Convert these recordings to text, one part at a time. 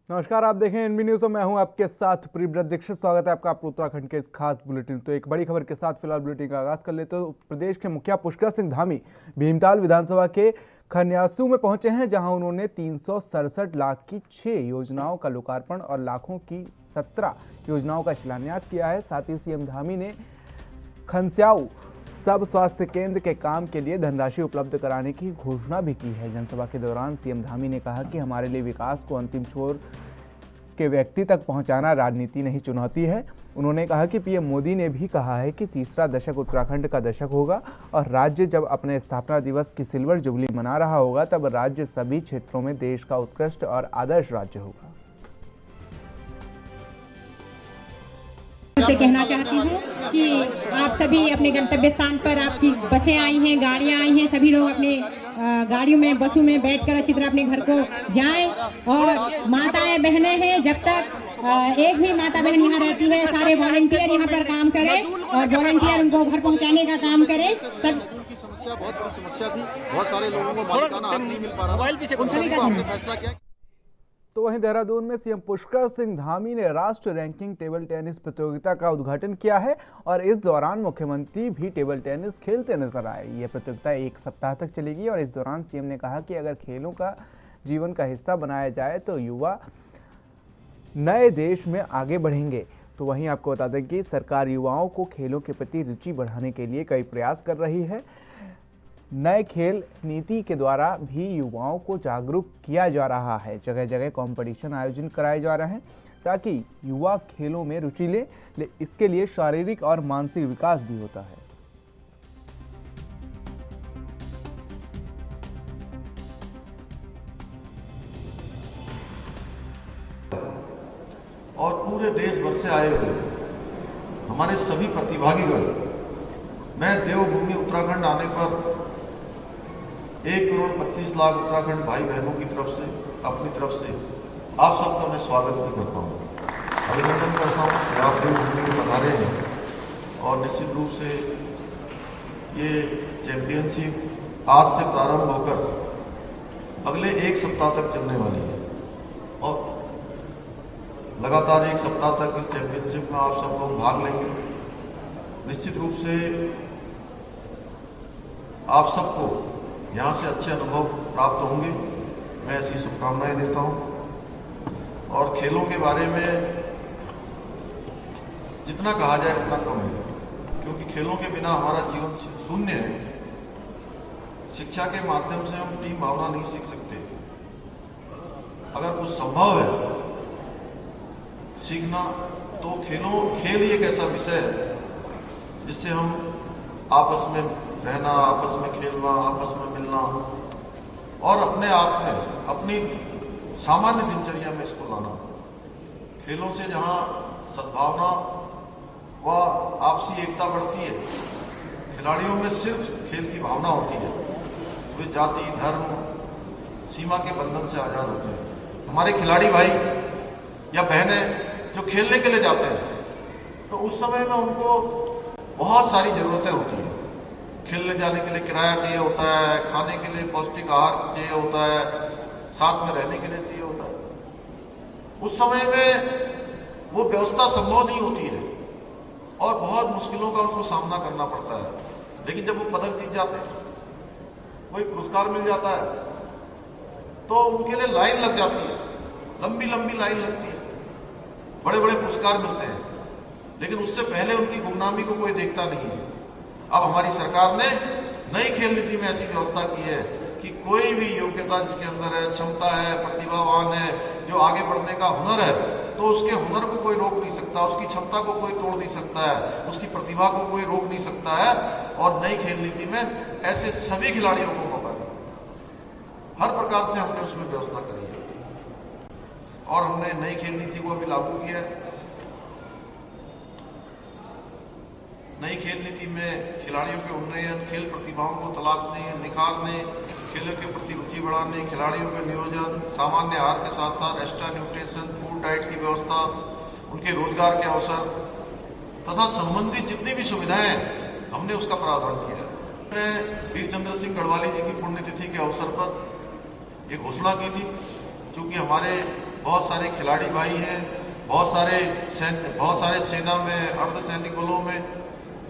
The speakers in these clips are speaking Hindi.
नमस्कार, आप देखें एनबी न्यूज और मैं हूं आपके साथ प्रियव्रत दीक्षित। स्वागत है आपका उत्तराखंड के इस खास बुलेटिन। तो एक बड़ी खबर के साथ फिलहाल बुलेटिन का आगाज कर लेते हैं। प्रदेश के मुखिया पुष्कर सिंह धामी भीमताल विधानसभा के खन्यासू में पहुंचे हैं, जहां उन्होंने 367 लाख की 6 योजनाओं का लोकार्पण और लाखों की 17 योजनाओं का शिलान्यास किया है। साथ ही सीएम धामी ने खनस्याऊ सब स्वास्थ्य केंद्र के काम के लिए धनराशि उपलब्ध कराने की घोषणा भी की है। जनसभा के दौरान सीएम धामी ने कहा कि हमारे लिए विकास को अंतिम छोर के व्यक्ति तक पहुंचाना राजनीति नहीं चुनौती है। उन्होंने कहा कि पीएम मोदी ने भी कहा है कि तीसरा दशक उत्तराखंड का दशक होगा और राज्य जब अपने स्थापना दिवस की सिल्वर जुबली मना रहा होगा तब राज्य सभी क्षेत्रों में देश का उत्कृष्ट और आदर्श राज्य होगा। से कहना चाहती हूँ कि आप सभी अपने गंतव्य स्थान पर आपकी बसें आई हैं, गाड़ियां आई हैं, सभी लोग अपने गाड़ियों में बसों में बैठकर अच्छी तरह अपने घर को जाएं। और माताएं बहनें हैं, जब तक एक भी माता बहन यहाँ रहती है सारे वॉलंटियर यहाँ पर काम करें और वॉलंटियर उनको घर पहुँचाने का काम करें। सब की समस्या बहुत बड़ी समस्या थी, बहुत सारे लोगों को मालिकाना हक नहीं मिल पा रहा था, उन सभी को हमने फैसला किया। तो वहीं देहरादून में सीएम पुष्कर सिंह धामी ने राष्ट्रीय रैंकिंग टेबल टेनिस प्रतियोगिता का उद्घाटन किया है और इस दौरान मुख्यमंत्री भी टेबल टेनिस खेलते नजर आए। यह प्रतियोगिता 1 सप्ताह तक चलेगी और इस दौरान सीएम ने कहा कि अगर खेलों का जीवन का हिस्सा बनाया जाए तो युवा नए देश में आगे बढ़ेंगे। तो वहीं आपको बता दें कि सरकार युवाओं को खेलों के प्रति रुचि बढ़ाने के लिए कई प्रयास कर रही है। नए खेल नीति के द्वारा भी युवाओं को जागरूक किया जा रहा है। जगह जगह कंपटीशन आयोजन कराए जा रहे हैं ताकि युवा खेलों में रुचि ले। इसके लिए शारीरिक और मानसिक विकास भी होता है। और पूरे देश भर से आए हुए हमारे सभी प्रतिभागीगण, मैं देवभूमि उत्तराखंड आने पर 1,25,00,000 उत्तराखंड भाई बहनों की तरफ से, अपनी तरफ से आप सबका मैं स्वागत भी करता हूँ, अभिनंदन करता हूँ कि आप देवभूमि में पधारे हैं। और निश्चित रूप से ये चैंपियनशिप आज से प्रारंभ होकर अगले 1 सप्ताह तक चलने वाली है और लगातार 1 सप्ताह तक इस चैंपियनशिप में आप सब लोग भाग लेंगे। निश्चित रूप से आप सबको यहाँ से अच्छे अनुभव प्राप्त होंगे, मैं ऐसी शुभकामनाएं देता हूँ। और खेलों के बारे में जितना कहा जाए उतना कम है, क्योंकि खेलों के बिना हमारा जीवन शून्य है। शिक्षा के माध्यम से हम टीम भावना नहीं सीख सकते। अगर कुछ संभव है सीखना तो खेल ही एक ऐसा विषय है जिससे हम आपस में रहना, आपस में खेलना, आपस में मिलना और अपने आप में अपनी सामान्य दिनचर्या में इसको लाना। खेलों से जहां सद्भावना व आपसी एकता बढ़ती है, खिलाड़ियों में सिर्फ खेल की भावना होती है, वे जाति धर्म सीमा के बंधन से आजाद होते हैं। हमारे खिलाड़ी भाई या बहनें जो खेलने के लिए जाते हैं तो उस समय में उनको बहुत सारी जरूरतें होती हैं। खेलने जाने के लिए किराया चाहिए होता है, खाने के लिए पौष्टिक आहार चाहिए होता है, साथ में रहने के लिए चाहिए होता है। उस समय में वो व्यवस्था संभव नहीं होती है और बहुत मुश्किलों का उनको सामना करना पड़ता है। लेकिन जब वो पदक जीत जाते हैं, कोई पुरस्कार मिल जाता है, तो उनके लिए लाइन लग जाती है, लंबी लंबी लाइन लगती है, बड़े बड़े पुरस्कार मिलते हैं। लेकिन उससे पहले उनकी गुमनामी को कोई देखता नहीं है। अब हमारी सरकार ने नई खेल नीति में ऐसी व्यवस्था की है कि कोई भी योग्यता जिसके अंदर है, क्षमता है, प्रतिभावान है, जो आगे बढ़ने का हुनर है, तो उसके हुनर को कोई रोक नहीं सकता, उसकी क्षमता को कोई तोड़ नहीं सकता है, उसकी प्रतिभा को कोई रोक नहीं सकता है। और नई खेल नीति में ऐसे सभी खिलाड़ियों को मौका दिया, हर प्रकार से हमने उसमें व्यवस्था करी है और हमने नई खेल नीति को अभी लागू किया है। नई खेल नीति में खिलाड़ियों के उन्नयन, खेल प्रतिभाओं को तलाशने, निखारने, खेलों के प्रति रुचि बढ़ाने, खिलाड़ियों के नियोजन, सामान्य आहार के साथ साथ एक्स्ट्रा न्यूट्रिशन, फूड डाइट की व्यवस्था, उनके रोजगार के अवसर तथा संबंधित जितनी भी सुविधाएं हैं हमने उसका प्रावधान किया है। मैं वीर चंद्र सिंह गढ़वाली जी की पुण्यतिथि के अवसर पर एक घोषणा की थी, क्योंकि हमारे बहुत सारे खिलाड़ी भाई हैं, बहुत सारे सेना में, अर्धसैनिक बलों में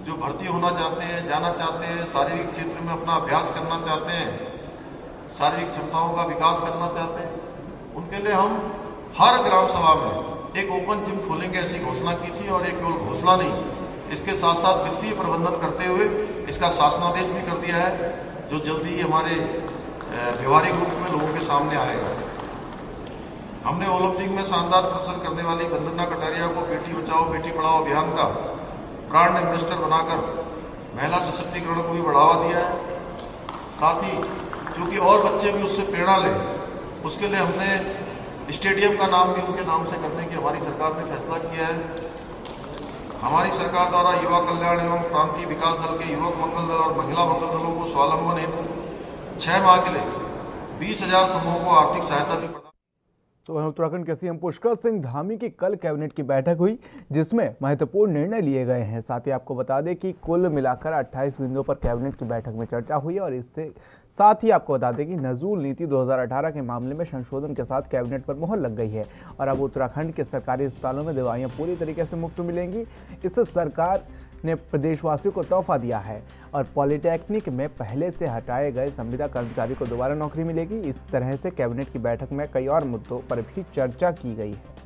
जो भर्ती होना चाहते हैं, जाना चाहते हैं, शारीरिक क्षेत्र में अपना अभ्यास करना चाहते हैं, शारीरिक क्षमताओं का विकास करना चाहते हैं, उनके लिए हम हर ग्राम सभा में एक ओपन जिम खोलेंगे ऐसी घोषणा की थी। और एक केवल घोषणा नहीं, इसके साथ साथ वित्तीय प्रबंधन करते हुए इसका शासनादेश भी कर दिया है, जो जल्दी ही हमारे व्यवहारिक रूप में लोगों के सामने आएगा। हमने ओलंपिक में शानदार प्रदर्शन करने वाली वंदना कटारिया को बेटी बचाओ बेटी पढ़ाओ अभियान का ब्रांड एम्बेसडर बनाकर महिला सशक्तिकरण को भी बढ़ावा दिया है। साथ ही क्योंकि और बच्चे भी उससे प्रेरणा लें, उसके लिए हमने स्टेडियम का नाम भी उनके नाम से करने की हमारी सरकार ने फैसला किया है। हमारी सरकार द्वारा युवा कल्याण एवं प्रांतीय विकास दल के युवक मंगल दल और महिला मंगल दलों को स्वावलंबन हेतु 6 माह के लिए 20,000 समूहों को आर्थिक सहायता भी प्रदान। तो वहीं उत्तराखंड के सीएम पुष्कर सिंह धामी की कल कैबिनेट की बैठक हुई, जिसमें महत्वपूर्ण निर्णय लिए गए हैं। साथ ही आपको बता दें कि कुल मिलाकर 28 बिंदुओं पर कैबिनेट की बैठक में चर्चा हुई और इससे साथ ही आपको बता दें कि नजूल नीति 2018 के मामले में संशोधन के साथ कैबिनेट पर मोहर लग गई है और अब उत्तराखंड के सरकारी अस्पतालों में दवाइयां पूरी तरीके से मुफ्त मिलेंगी। इससे सरकार ने प्रदेशवासियों को तोहफा दिया है और पॉलिटेक्निक में पहले से हटाए गए संविदा कर्मचारी को दोबारा नौकरी मिलेगी। इस तरह से कैबिनेट की बैठक में कई और मुद्दों पर भी चर्चा की गई है।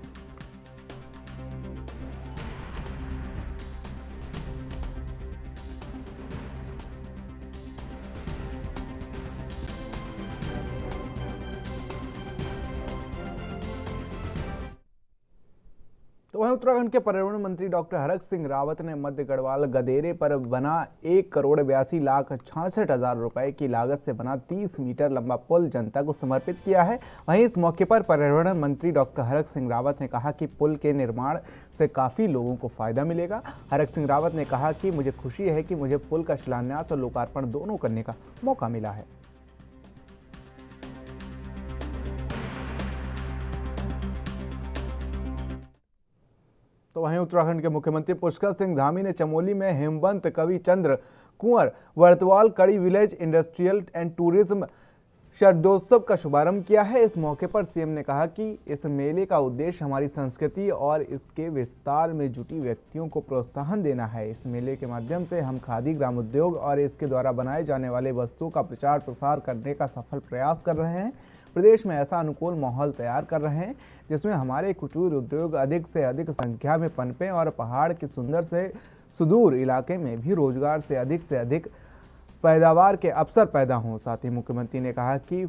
तो वहीं उत्तराखंड के पर्यावरण मंत्री डॉक्टर हरक सिंह रावत ने मध्य गढ़वाल गदेरे पर बना 1,82,66,000 रुपए की लागत से बना 30 मीटर लंबा पुल जनता को समर्पित किया है। वहीं इस मौके पर पर्यावरण मंत्री डॉक्टर हरक सिंह रावत ने कहा कि पुल के निर्माण से काफी लोगों को फायदा मिलेगा। हरक सिंह रावत ने कहा कि मुझे खुशी है कि मुझे पुल का शिलान्यास और लोकार्पण दोनों करने का मौका मिला है। तो वहीं उत्तराखंड के मुख्यमंत्री पुष्कर सिंह धामी ने चमोली में हेमवंत कवि चंद्र कुंवर वर्तवाल कड़ी विलेज इंडस्ट्रियल एंड टूरिज्म शरदोत्सव का शुभारंभ किया है। इस मौके पर सीएम ने कहा कि इस मेले का उद्देश्य हमारी संस्कृति और इसके विस्तार में जुटी व्यक्तियों को प्रोत्साहन देना है। इस मेले के माध्यम से हम खादी ग्राम उद्योग और इसके द्वारा बनाए जाने वाले वस्तुओं का प्रचार प्रसार करने का सफल प्रयास कर रहे हैं। प्रदेश में ऐसा अनुकूल माहौल तैयार कर रहे हैं जिसमें हमारे कुटीर उद्योग अधिक से अधिक संख्या में पनपें और पहाड़ के सुंदर से सुदूर इलाके में भी रोजगार से अधिक पैदावार के अवसर पैदा हों। साथ ही मुख्यमंत्री ने कहा कि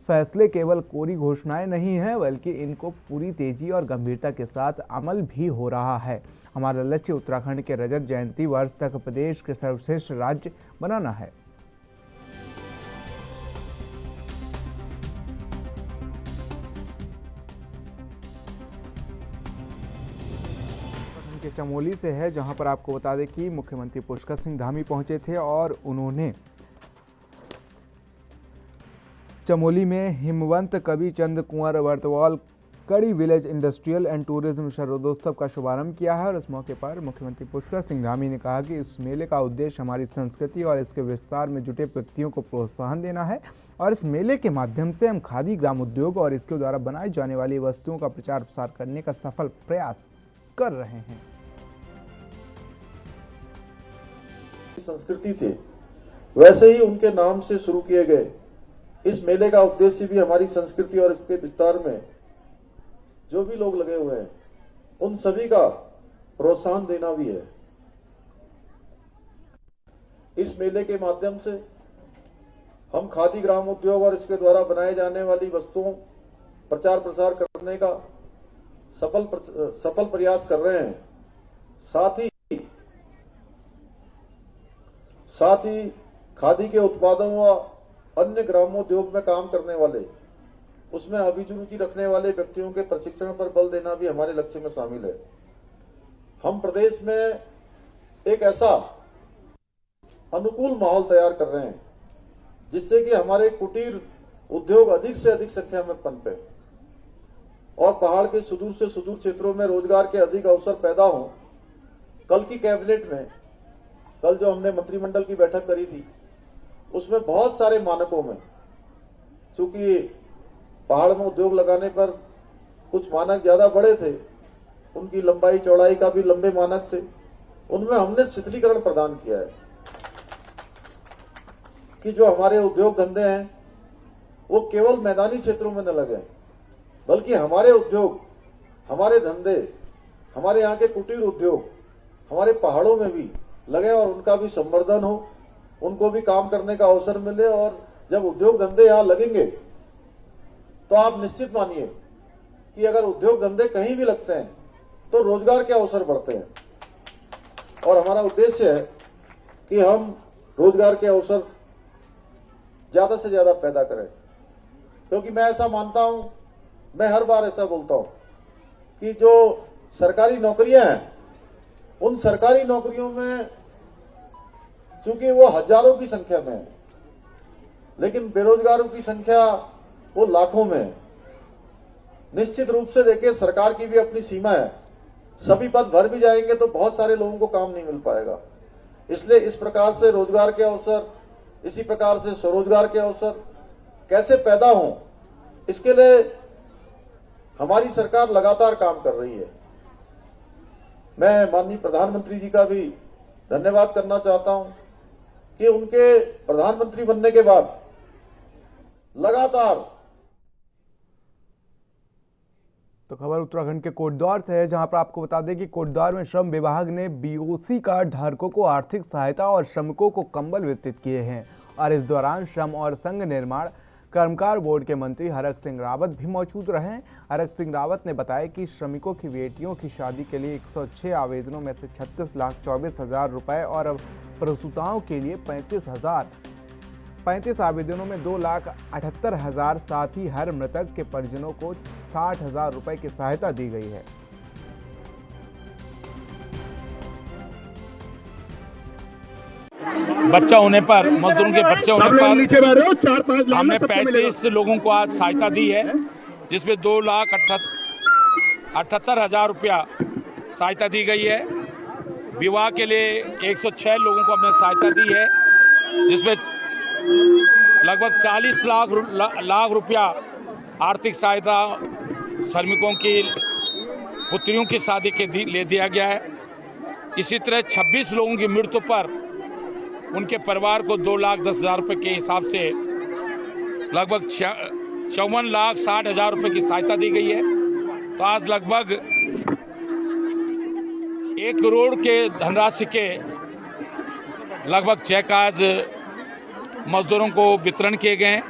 फैसले केवल कोरी घोषणाएं नहीं हैं, बल्कि इनको पूरी तेजी और गंभीरता के साथ अमल भी हो रहा है। हमारा लक्ष्य उत्तराखंड के रजत जयंती वर्ष तक प्रदेश के सर्वश्रेष्ठ राज्य बनाना है। के चमोली से है, जहां पर आपको बता दें कि मुख्यमंत्री पुष्कर सिंह धामी पहुंचे थे और उन्होंने चमोली में हिमवंत कवि चंद्र कुंवर वर्तवाल कड़ी विलेज इंडस्ट्रियल एंड टूरिज्म शरदोत्सव का शुभारंभ किया है और इस मौके पर मुख्यमंत्री पुष्कर सिंह धामी ने कहा कि इस मेले का उद्देश्य हमारी संस्कृति और इसके विस्तार में जुटे व्यक्तियों को प्रोत्साहन देना है और इस मेले के माध्यम से हम खादी ग्राम उद्योग और इसके द्वारा बनाई जाने वाली वस्तुओं का प्रचार प्रसार करने का सफल प्रयास कर रहे हैं। संस्कृति थे, वैसे ही उनके नाम से शुरू किए गए इस मेले का उद्देश्य भी हमारी संस्कृति और इसके विस्तार में जो भी लोग लगे हुए हैं उन सभी का प्रोत्साहन देना भी है। इस मेले के माध्यम से हम खादी ग्राम उद्योग और इसके द्वारा बनाए जाने वाली वस्तुओं प्रचार प्रसार करने का सफल प्रयास कर रहे हैं। साथ ही खादी के उत्पादों व अन्य ग्रामोद्योग में काम करने वाले, उसमें अभिरुचि रखने वाले व्यक्तियों के प्रशिक्षण पर बल देना भी हमारे लक्ष्य में शामिल है। हम प्रदेश में एक ऐसा अनुकूल माहौल तैयार कर रहे हैं जिससे कि हमारे कुटीर उद्योग अधिक से अधिक संख्या में पनपे और पहाड़ के सुदूर से सुदूर क्षेत्रों में रोजगार के अधिक अवसर पैदा हों। कल की कैबिनेट में, कल जो हमने मंत्रिमंडल की बैठक करी थी, उसमें बहुत सारे मानकों में, चूंकि पहाड़ में उद्योग लगाने पर कुछ मानक ज्यादा बड़े थे, उनकी लंबाई चौड़ाई का भी लंबे मानक थे, उनमें हमने शिथिलीकरण प्रदान किया है कि जो हमारे उद्योग धंधे हैं वो केवल मैदानी क्षेत्रों में न लगे, बल्कि हमारे उद्योग, हमारे धंधे, हमारे यहाँ के कुटीर उद्योग हमारे पहाड़ों में भी लगे और उनका भी संवर्धन हो, उनको भी काम करने का अवसर मिले। और जब उद्योग धंधे यहाँ लगेंगे तो आप निश्चित मानिए कि अगर उद्योग धंधे कहीं भी लगते हैं तो रोजगार के अवसर बढ़ते हैं। और हमारा उद्देश्य है कि हम रोजगार के अवसर ज्यादा से ज्यादा पैदा करें, क्योंकि मैं ऐसा मानता हूं, मैं हर बार ऐसा बोलता हूं कि जो सरकारी नौकरियां हैं, उन सरकारी नौकरियों में चूंकि वो हजारों की संख्या में है, लेकिन बेरोजगारों की संख्या वो लाखों में है। निश्चित रूप से देखिए, सरकार की भी अपनी सीमा है, सभी पद भर भी जाएंगे तो बहुत सारे लोगों को काम नहीं मिल पाएगा। इसलिए इस प्रकार से रोजगार के अवसर, इसी प्रकार से स्वरोजगार के अवसर कैसे पैदा हों, इसके लिए हमारी सरकार लगातार काम कर रही है। मैं माननीय प्रधानमंत्री जी का भी धन्यवाद करना चाहता हूं कि उनके प्रधानमंत्री बनने के बाद लगातार। तो खबर उत्तराखंड के कोटद्वार से है, जहां पर आपको बता दें कि कोटद्वार में श्रम विभाग ने बीओसी कार्ड धारकों को आर्थिक सहायता और श्रमिकों को कंबल वितरित किए हैं। और इस दौरान श्रम और संघ निर्माण कर्मकार बोर्ड के मंत्री हरक सिंह रावत भी मौजूद रहे। हरक सिंह रावत ने बताया कि श्रमिकों की बेटियों की शादी के लिए 106 आवेदनों में से 36,24,000 रुपए और प्रसूताओं के लिए 35 आवेदनों में 2,78,000, साथ ही हर मृतक के परिजनों को 60,000 रुपए की सहायता दी गई है। बच्चा होने पर, मजदूरों के बच्चे होने पर हमने 35 लोगों को आज सहायता दी है, जिसमें 2,78,000 रुपया सहायता दी गई है। विवाह के लिए 106 लोगों को हमने सहायता दी है, जिसमें लगभग 40 लाख रुपया आर्थिक सहायता श्रमिकों की पुत्रियों की शादी के ले दिया गया है। इसी तरह 26 लोगों की मृत्यु पर उनके परिवार को 2,10,000 रुपये के हिसाब से लगभग 54,60,000 रुपये की सहायता दी गई है। तो आज लगभग 1 करोड़ के धनराशि के लगभग चेक आज मजदूरों को वितरण किए गए हैं।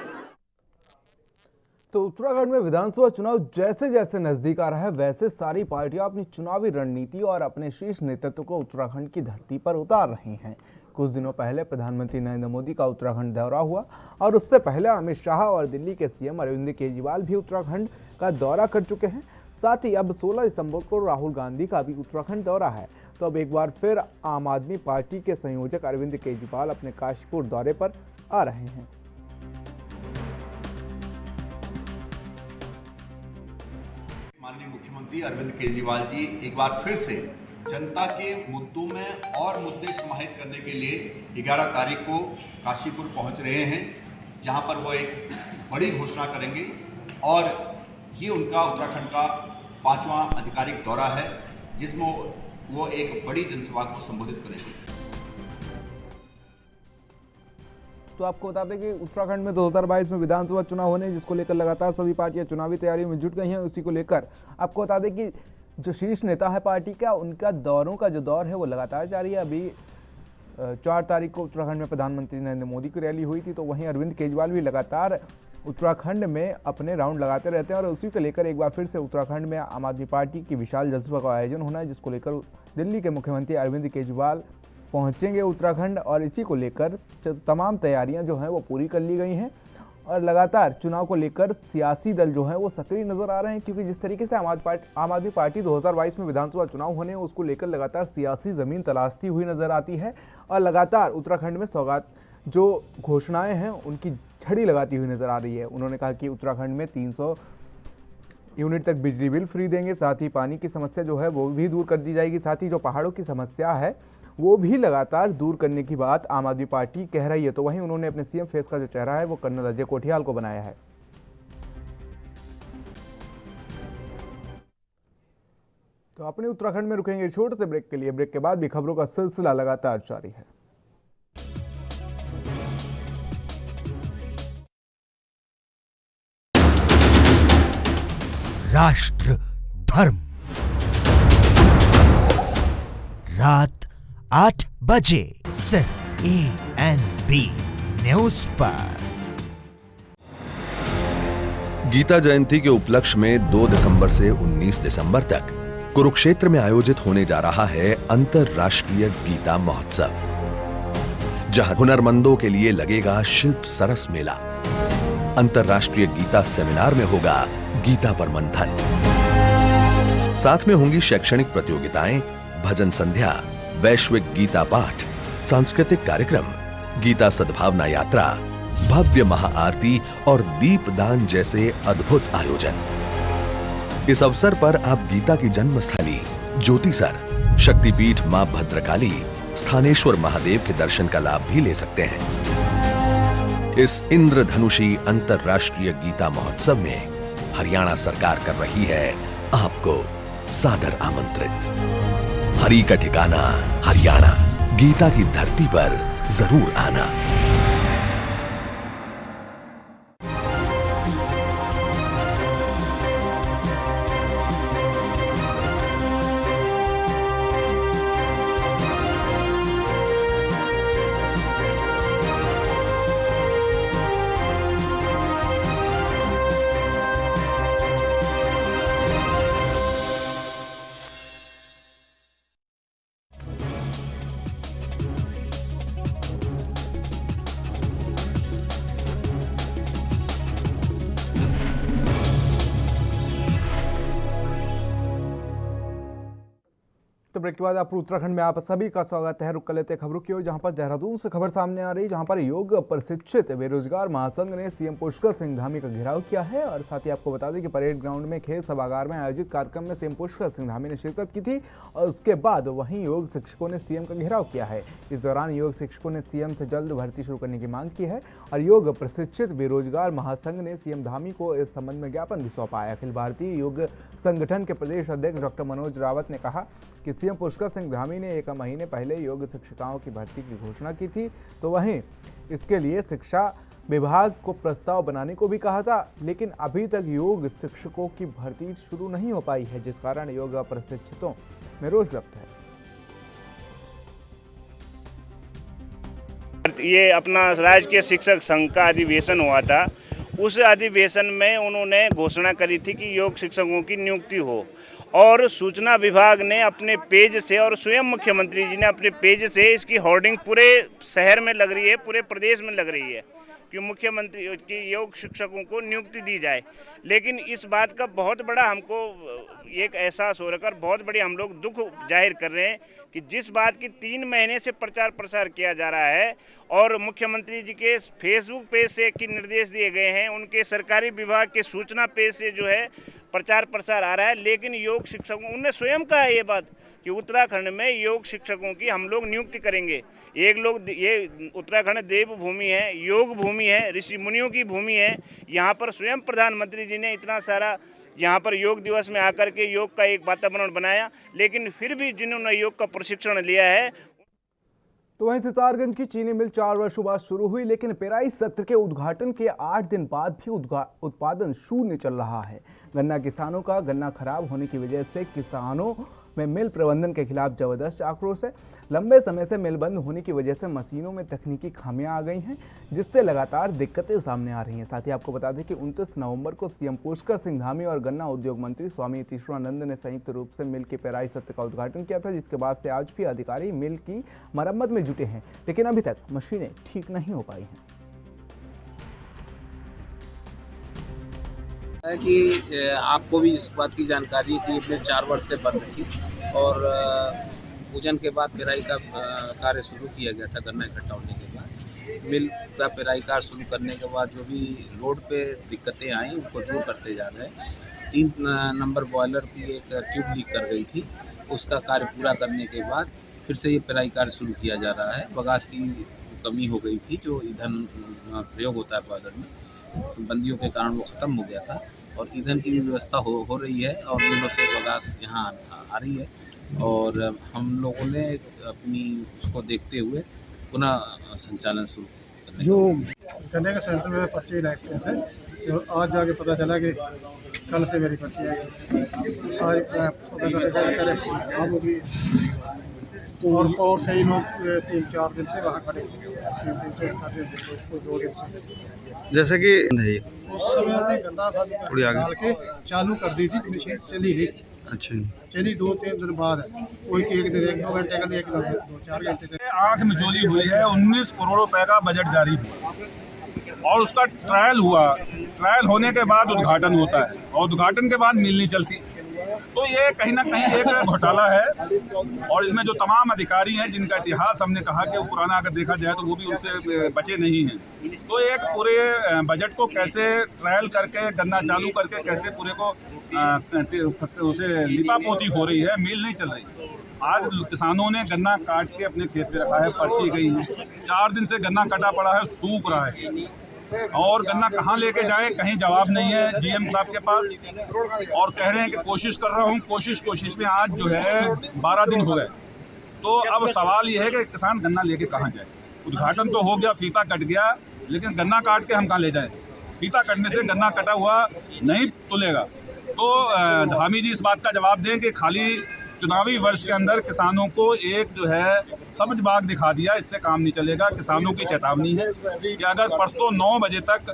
तो उत्तराखंड में विधानसभा चुनाव जैसे जैसे नजदीक आ रहा है, वैसे सारी पार्टियां अपनी चुनावी रणनीति और अपने शीर्ष नेतृत्व को उत्तराखंड की धरती पर उतार रही हैं। कुछ दिनों पहले प्रधानमंत्री नरेंद्र मोदी का उत्तराखंड दौरा हुआ और उससे पहले अमित शाह और दिल्ली के सीएम अरविंद केजरीवाल भी उत्तराखंड का दौरा कर चुके हैं। साथ ही अब 16 दिसंबर को राहुल गांधी का भी उत्तराखंड दौरा है। तो अब एक बार फिर आम आदमी पार्टी के संयोजक अरविंद केजरीवाल अपने काशीपुर दौरे पर आ रहे हैं। माननीय मुख्यमंत्री अरविंद केजरीवाल जी एक बार फिर से जनता के मुद्दों में और मुद्दे समाहित करने के लिए 11 तारीख को काशीपुर पहुंच रहे हैं, जहां पर वो एक बड़ी घोषणा करेंगे और ये उनका उत्तराखंड का 5वां आधिकारिक दौरा है, जिसमें वो एक बड़ी जनसभा को संबोधित करेंगे। तो आपको बता दें कि उत्तराखंड में 2022 में विधानसभा चुनाव होने, जिसको लेकर लगातार सभी पार्टियां चुनावी तैयारियों में जुट गई हैं। उसी को लेकर आपको बता दें कि जो शीर्ष नेता है पार्टी का, उनका दौरों का जो दौर है वो लगातार जारी है। अभी 4 तारीख को उत्तराखंड में प्रधानमंत्री नरेंद्र मोदी की रैली हुई थी, तो वहीं अरविंद केजरीवाल भी लगातार उत्तराखंड में अपने राउंड लगाते रहते हैं। और उसी को लेकर एक बार फिर से उत्तराखंड में आम आदमी पार्टी की विशाल जनसभा का आयोजन होना है, जिसको लेकर दिल्ली के मुख्यमंत्री अरविंद केजरीवाल पहुंचेंगे उत्तराखंड। और इसी को लेकर तमाम तैयारियां जो हैं वो पूरी कर ली गई हैं और लगातार चुनाव को लेकर सियासी दल जो हैं वो सक्रिय नजर आ रहे हैं, क्योंकि जिस तरीके से आम आदमी पार्टी 2022 में विधानसभा चुनाव होने उसको लेकर लगातार सियासी जमीन तलाशती हुई नजर आती है और लगातार उत्तराखंड में सौगात जो घोषणाएं हैं उनकी झड़ी लगाती हुई नजर आ रही है। उन्होंने कहा कि उत्तराखंड में 300 यूनिट तक बिजली बिल फ्री देंगे, साथ ही पानी की समस्या जो है वो भी दूर कर दी जाएगी, साथ ही जो पहाड़ों की समस्या है वो भी लगातार दूर करने की बात आम आदमी पार्टी कह रही है। तो वहीं उन्होंने अपने सीएम फेस का जो चेहरा है वो कर्नल अजय कोठियाल को बनाया है। तो अपने उत्तराखंड में रुकेंगे छोटे से ब्रेक के लिए। ब्रेक के बाद भी खबरों का सिलसिला लगातार जारी है। राष्ट्र धर्म रात 8 बजे सिर्फ ANB न्यूज पर। गीता जयंती के उपलक्ष्य में 2 दिसंबर से 19 दिसंबर तक कुरुक्षेत्र में आयोजित होने जा रहा है अंतरराष्ट्रीय गीता महोत्सव, जहां हुनरमंदों के लिए लगेगा शिल्प सरस मेला। अंतरराष्ट्रीय गीता सेमिनार में होगा गीता पर मंथन, साथ में होंगी शैक्षणिक प्रतियोगिताएं, भजन संध्या, वैश्विक गीता पाठ, सांस्कृतिक कार्यक्रम, गीता सद्भावना यात्रा, भव्य महाआरती और दीपदान जैसे अद्भुत आयोजन। इस अवसर पर आप गीता की जन्मस्थली ज्योतिसर, शक्तिपीठ मां भद्रकाली, स्थानेश्वर महादेव के दर्शन का लाभ भी ले सकते हैं। इस इंद्रधनुषी अंतरराष्ट्रीय गीता महोत्सव में हरियाणा सरकार कर रही है आपको सादर आमंत्रित। हरि का ठिकाना हरियाणा, गीता की धरती पर जरूर आना। तो ब्रेक के बाद आप उत्तराखंड में आप सभी का स्वागत है। रुक कर लेते खबरों की ओर, जहां पर देहरादून से खबर सामने आ रही, जहां पर योग प्रशिक्षित बेरोजगार महासंघ ने सीएम पुष्कर सिंह धामी का घेराव किया है। और साथ ही आपको बता दें कि परेड ग्राउंड में खेल सभागार में आयोजित कार्यक्रम में सीएम पुष्कर सिंह धामी ने शिरकत की थी और उसके बाद वहीं योग शिक्षकों ने सीएम का घेराव किया है। इस दौरान योग शिक्षकों ने सीएम से जल्द भर्ती शुरू करने की मांग की है और योग प्रशिक्षित बेरोजगार महासंघ ने सीएम धामी को इस संबंध में ज्ञापन भी सौंपा है। अखिल भारतीय योग संगठन के प्रदेश अध्यक्ष डॉक्टर मनोज रावत ने कहा कि सीएम पुष्कर सिंह धामी ने 1 महीने पहले योग शिक्षिकाओं की भर्ती की घोषणा की थी, तो वहीं इसके लिए शिक्षा विभाग को प्रस्ताव बनाने को भी कहा था, लेकिन अभी तक योग शिक्षकों की भर्ती शुरू नहीं हो पाई है, जिस कारण योग प्रशिक्षितों में रोष व्यक्त है। ये अपना राजकीय शिक्षक संघ का अधिवेशन हुआ था। उस अधिवेशन में उन्होंने घोषणा करी थी कि योग शिक्षकों की नियुक्ति हो और सूचना विभाग ने अपने पेज से और स्वयं मुख्यमंत्री जी ने अपने पेज से इसकी होर्डिंग पूरे शहर में लग रही है, पूरे प्रदेश में लग रही है कि मुख्यमंत्री की योग शिक्षकों को नियुक्ति दी जाए। लेकिन इस बात का बहुत बड़ा हमको एक एहसास हो रहा है, बहुत बड़ी हम लोग दुख जाहिर कर रहे हैं कि जिस बात की 3 महीने से प्रचार प्रसार किया जा रहा है और मुख्यमंत्री जी के फेसबुक पेज से कि निर्देश दिए गए हैं, उनके सरकारी विभाग के सूचना पेज से जो है प्रचार प्रसार आ रहा है, लेकिन योग शिक्षकों उन्होंने स्वयं कहा है ये बात कि उत्तराखंड में योग शिक्षकों की हम लोग नियुक्ति करेंगे। ये उत्तराखंड देव भूमि है, योग भूमि है, ऋषि मुनियों की भूमि है। यहाँ पर स्वयं प्रधानमंत्री जी ने इतना सारा यहाँ पर योग दिवस में आकर के योग का एक वातावरण बनाया, लेकिन फिर भी जिन्होंने योग का प्रशिक्षण लिया है। तो वहीं सितारगंज की चीनी मिल 4 वर्षों बाद शुरू हुई, लेकिन पेराई सत्र के उद्घाटन के 8 दिन बाद भी उत्पादन शून्य चल रहा है। गन्ना किसानों का गन्ना खराब होने की वजह से किसानों में मिल प्रबंधन के खिलाफ जबरदस्त आक्रोश है। लंबे समय से मिल बंद होने की वजह से मशीनों में तकनीकी खामियां आ गई हैं, जिससे लगातार दिक्कतें सामने आ रही हैं। साथ ही आपको बता दें कि 29 नवंबर को सीएम पुष्कर सिंह धामी और गन्ना उद्योग मंत्री स्वामी यतीश्वरानंद ने संयुक्त रूप से मिल के पेराई सत्र का उद्घाटन किया था, जिसके बाद से आज भी अधिकारी मिल की मरम्मत में जुटे हैं, लेकिन अभी तक मशीनें ठीक नहीं हो पाई हैं। कि आपको भी इस बात की जानकारी है कि ये 4 वर्ष से बंद थी और पूजन के बाद पेराई का कार्य शुरू किया गया था। गन्ना इकट्ठा होने के बाद मिल का पेराई कार्य शुरू करने के बाद जो भी रोड पे दिक्कतें आई उनको दूर करते जा रहे हैं। 3 नंबर बॉयलर की एक ट्यूब लीक कर गई थी, उसका कार्य पूरा करने के बाद फिर से ये पेराई कार्य शुरू किया जा रहा है। बगास की कमी हो गई थी, जो ईंधन प्रयोग होता है बॉयलर में, तो बंदियों के कारण वो ख़त्म हो गया था। और ईंधन की भी व्यवस्था हो रही है और दिनों से बगास यहाँ आ रही है। और हम लोगों ने अपनी उसको देखते हुए पुनः संचालन शुरू करने जो गन्ने का सेंटर में पर्ची रखते थे, तो आज जाके पता चला कि कल से मेरी पर्ची आई। आज पता होगी और कई लोग 3-4 दिन से वहाँ खड़े दो दिन से, जैसे कि उस समय हमने गंदा सा डाल के चालू कर दी थी, मशीन चली नहीं। अच्छा, चली 2-3 दिन बाद है, कोई एक दिन 1-2 घंटे का, एक 2-4 घंटे तक। आंख मिचौली हुई है। 19 करोड़ रुपए का बजट जारी हुआ और उसका ट्रायल हुआ। ट्रायल होने के बाद उद्घाटन होता है और उद्घाटन के बाद मिल नहीं चलती। तो ये कहीं ना कहीं एक घोटाला है और इसमें जो तमाम अधिकारी हैं जिनका इतिहास हमने कहा कि वो पुराना अगर देखा जाए तो वो भी उनसे बचे नहीं हैं। तो एक पूरे बजट को कैसे ट्रायल करके गन्ना चालू करके कैसे पूरे को उसे लिपापोती हो रही है, मिल नहीं चल रही। आज किसानों ने गन्ना काट के अपने खेत में रखा है, पर्ची गई है। 4 दिन से गन्ना कटा पड़ा है, सूख रहा है और गन्ना कहाँ लेके जाए कहीं जवाब नहीं है जीएम साहब के पास। और कह रहे हैं कि कोशिश कर रहा हूँ, कोशिश में आज जो है 12 दिन हो गए। तो अब सवाल ये है कि किसान गन्ना लेके कहाँ जाए। उद्घाटन तो हो गया, फीता कट गया, लेकिन गन्ना काट के हम कहाँ ले जाएं? फीता कटने से गन्ना कटा हुआ नहीं तुलेगा। तो धामी जी इस बात का जवाब दें कि खाली चुनावी वर्ष के अंदर किसानों को एक जो है सब्ज बाग दिखा दिया, इससे काम नहीं चलेगा। किसानों की चेतावनी है कि अगर परसों 9 बजे तक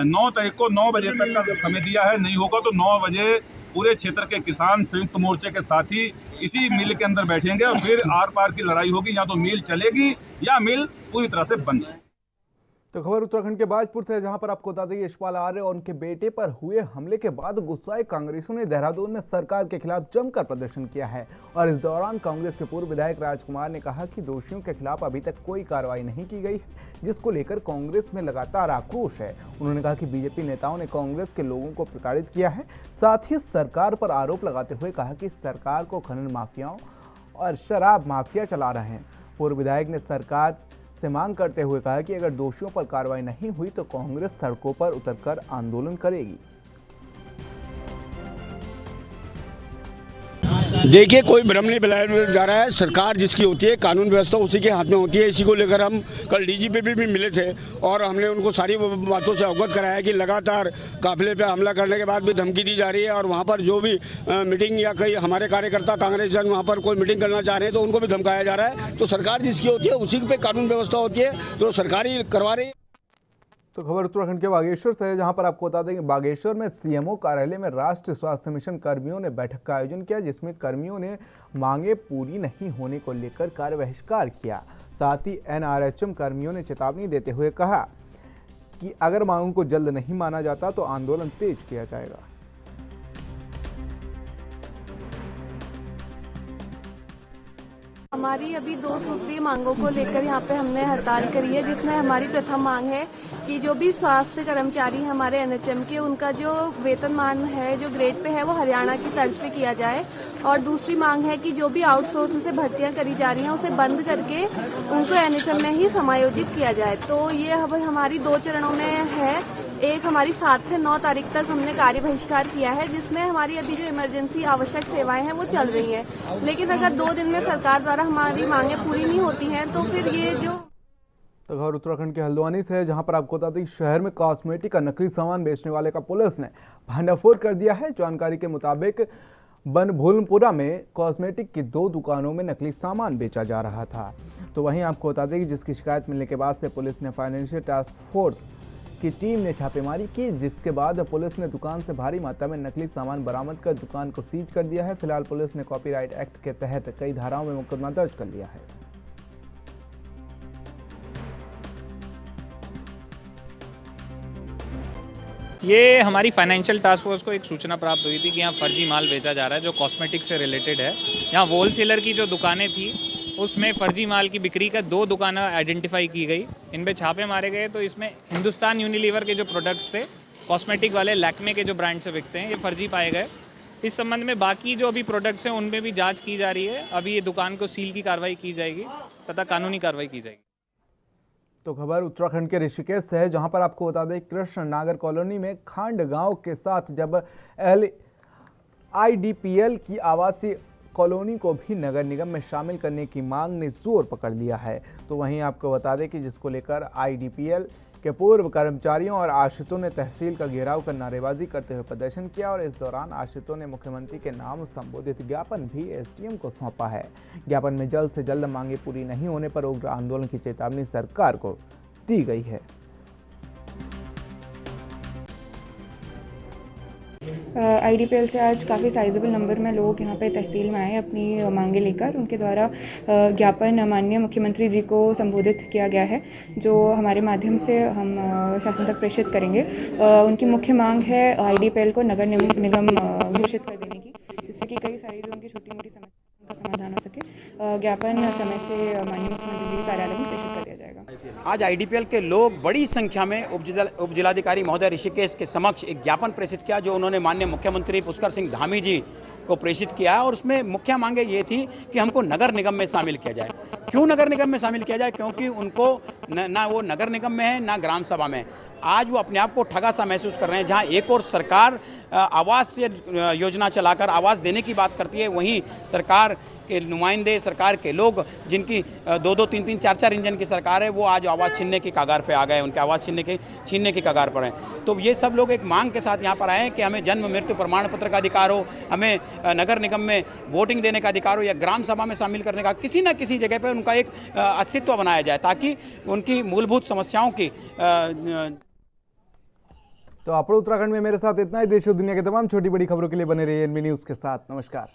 9 तारीख को 9 बजे तक का समय दिया है, नहीं होगा तो 9 बजे पूरे क्षेत्र के किसान संयुक्त मोर्चे के साथी इसी मिल के अंदर बैठेंगे और फिर आर पार की लड़ाई होगी। या तो मिल चलेगी या मिल पूरी तरह से बंद। तो खबर उत्तराखंड के बाजपुर से, जहां पर आपको बता दें यशपाल आर्य और उनके बेटे पर हुए हमले के बाद गुस्साए कांग्रेसियों ने देहरादून में सरकार के खिलाफ जमकर प्रदर्शन किया है। और इस दौरान कांग्रेस के पूर्व विधायक राजकुमार ने कहा कि दोषियों के खिलाफ अभी तक कोई कार्रवाई नहीं की गई, जिसको लेकर कांग्रेस में लगातार आक्रोश है। उन्होंने कहा कि बीजेपी नेताओं ने कांग्रेस के लोगों को प्रताड़ित किया है। साथ ही सरकार पर आरोप लगाते हुए कहा कि सरकार को खनन माफियाओं और शराब माफिया चला रहे हैं। पूर्व विधायक ने सरकार से मांग करते हुए कहा कि अगर दोषियों पर कार्रवाई नहीं हुई तो कांग्रेस सड़कों पर उतरकर आंदोलन करेगी। देखिए, कोई भ्रम नहीं फैलाया जा रहा है। सरकार जिसकी होती है, कानून व्यवस्था उसी के हाथ में होती है। इसी को लेकर हम कल डीजीपी भी मिले थे और हमने उनको सारी बातों से अवगत कराया कि लगातार काफिले पे हमला करने के बाद भी धमकी दी जा रही है और वहाँ पर जो भी मीटिंग या कई हमारे कार्यकर्ता कांग्रेस जन वहाँ पर कोई मीटिंग करना चाह रहे हैं तो उनको भी धमकाया जा रहा है। तो सरकार जिसकी होती है उसी पे कानून व्यवस्था होती है, तो सरकार ही करवा रही है। तो खबर उत्तराखंड के बागेश्वर से है, जहां पर आपको बता दें कि बागेश्वर में सीएमओ कार्यालय में राष्ट्रीय स्वास्थ्य मिशन कर्मियों ने बैठक का आयोजन किया, जिसमें कर्मियों ने मांगे पूरी नहीं होने को लेकर कार्य बहिष्कार किया। साथ ही एनआरएचएम कर्मियों ने चेतावनी देते हुए कहा कि अगर मांगों को जल्द नहीं माना जाता तो आंदोलन तेज किया जाएगा। हमारी अभी 2 सूत्रीय मांगों को लेकर यहाँ पे हमने हड़ताल करी है, जिसमें हमारी प्रथम मांग है कि जो भी स्वास्थ्य कर्मचारी हैं हमारे एनएचएम के, उनका जो वेतनमान है, जो ग्रेड पे है, वो हरियाणा की तर्ज पे किया जाए। और दूसरी मांग है कि जो भी आउटसोर्स से भर्तियां करी जा रही हैं उसे बंद करके उनको एनएचएम में ही समायोजित किया जाए। तो ये हमारी 2 चरणों में है। एक हमारी 7 से 9 तारीख तक हमने कार्य बहिष्कार किया है, जिसमें हमारी अभी जो इमरजेंसी आवश्यक सेवाएं हैं वो चल रही हैं। लेकिन अगर 2 दिन में सरकार द्वारा हमारी मांगें पूरी नहीं होती हैं तो फिर ये जो। तो खबर उत्तराखंड के हल्द्वानी से है, जहां पर आपको बता दें शहर में कॉस्मेटिक का नकली सामान बेचने वाले का पुलिस ने भंडाफोड़ कर दिया है। जानकारी के मुताबिक बनभूलपुरा में कॉस्मेटिक की 2 दुकानों में नकली सामान बेचा जा रहा था। तो वहीं आपको बता दें कि जिसकी शिकायत मिलने के बाद से पुलिस ने फाइनेंशियल टास्क फोर्स की टीम ने छापेमारी की, जिसके बाद पुलिस ने दुकान से भारी मात्रा में नकली सामान बरामद कर दुकान को सीज कर दिया है। फिलहाल पुलिस ने कॉपीराइट एक्ट के तहत कई धाराओं में मुकदमा दर्ज कर लिया है। ये हमारी फाइनेंशियल टास्क फोर्स को एक सूचना प्राप्त हुई थी कि यहाँ फर्जी माल बेचा जा रहा है जो कॉस्मेटिक से रिलेटेड है। यहाँ होलसेलर की जो दुकानें थी उसमें फर्जी माल की बिक्री का 2 दुकानें आइडेंटिफाई की गई। इन पे छापे मारे गए तो इसमें हिंदुस्तान यूनिलीवर के जो प्रोडक्ट्स थे कॉस्मेटिक वाले, लैक्मे के जो ब्रांड से बिकते हैं, ये फर्जी पाए गए। इस संबंध में बाकी जो अभी प्रोडक्ट्स हैं उनमें भी जांच की जा रही है। अभी ये दुकान को सील की कार्रवाई की जाएगी तथा कानूनी कार्रवाई की जाएगी। तो खबर उत्तराखंड के ऋषिकेश से है, जहां पर आपको बता दें कृष्ण नागर कॉलोनी में खांड गांव के साथ जब IDPL की आवासीय कॉलोनी को भी नगर निगम में शामिल करने की मांग ने जोर पकड़ लिया है। तो वहीं आपको बता दें कि जिसको लेकर IDPL के पूर्व कर्मचारियों और आश्रितों ने तहसील का घेराव कर नारेबाजी करते हुए प्रदर्शन किया और इस दौरान आश्रितों ने मुख्यमंत्री के नाम संबोधित ज्ञापन भी SDM को सौंपा है। ज्ञापन में जल्द से जल्द मांगे पूरी नहीं होने पर उग्र आंदोलन की चेतावनी सरकार को दी गई है। IDPL से आज काफ़ी साइजेबल नंबर में लोग यहाँ पे तहसील में आए अपनी मांगे लेकर। उनके द्वारा ज्ञापन माननीय मुख्यमंत्री जी को संबोधित किया गया है, जो हमारे माध्यम से हम शासन तक प्रेषित करेंगे। उनकी मुख्य मांग है IDPL को नगर निगम घोषित कर देने की, जिससे कि कई सारी जो उनकी छोटी मोटी समस्या का समाधान हो सके। ज्ञापन समय से माननीय मुख्यमंत्री जी के कार्यालय में प्रेषित कर दिया जाएगा। आज IDPL के लोग बड़ी संख्या में उप जिलाधिकारी महोदय ऋषिकेश के समक्ष एक ज्ञापन प्रेषित किया, जो उन्होंने माननीय मुख्यमंत्री पुष्कर सिंह धामी जी को प्रेषित किया है। और उसमें मुख्य मांगे ये थी कि हमको नगर निगम में शामिल किया जाए। क्यों नगर निगम में शामिल किया जाए? क्योंकि उनको ना वो नगर निगम में है ना ग्राम सभा में। आज वो अपने आप को ठगा सा महसूस कर रहे हैं। जहां एक और सरकार आवास योजना चलाकर आवास देने की बात करती है, वहीं सरकार के नुमाइंदे, सरकार के लोग जिनकी 2-2, 3-3, 4-4 इंजन की सरकार है, वो आज आवाज़ छीनने की कगार पे आ गए, उनके आवाज़ छीनने की कगार पर हैं। तो ये सब लोग एक मांग के साथ यहाँ पर आए हैं कि हमें जन्म मृत्यु प्रमाण पत्र का अधिकार हो, हमें नगर निगम में वोटिंग देने का अधिकार हो या ग्राम सभा में शामिल करने का, किसी न किसी जगह पर उनका एक अस्तित्व बनाया जाए, ताकि उनकी मूलभूत समस्याओं की तो आप उत्तराखंड में मेरे साथ इतना ही। देश और दुनिया के तमाम छोटी बड़ी खबरों के लिए बने रहिए NB न्यूज़ के साथ। नमस्कार।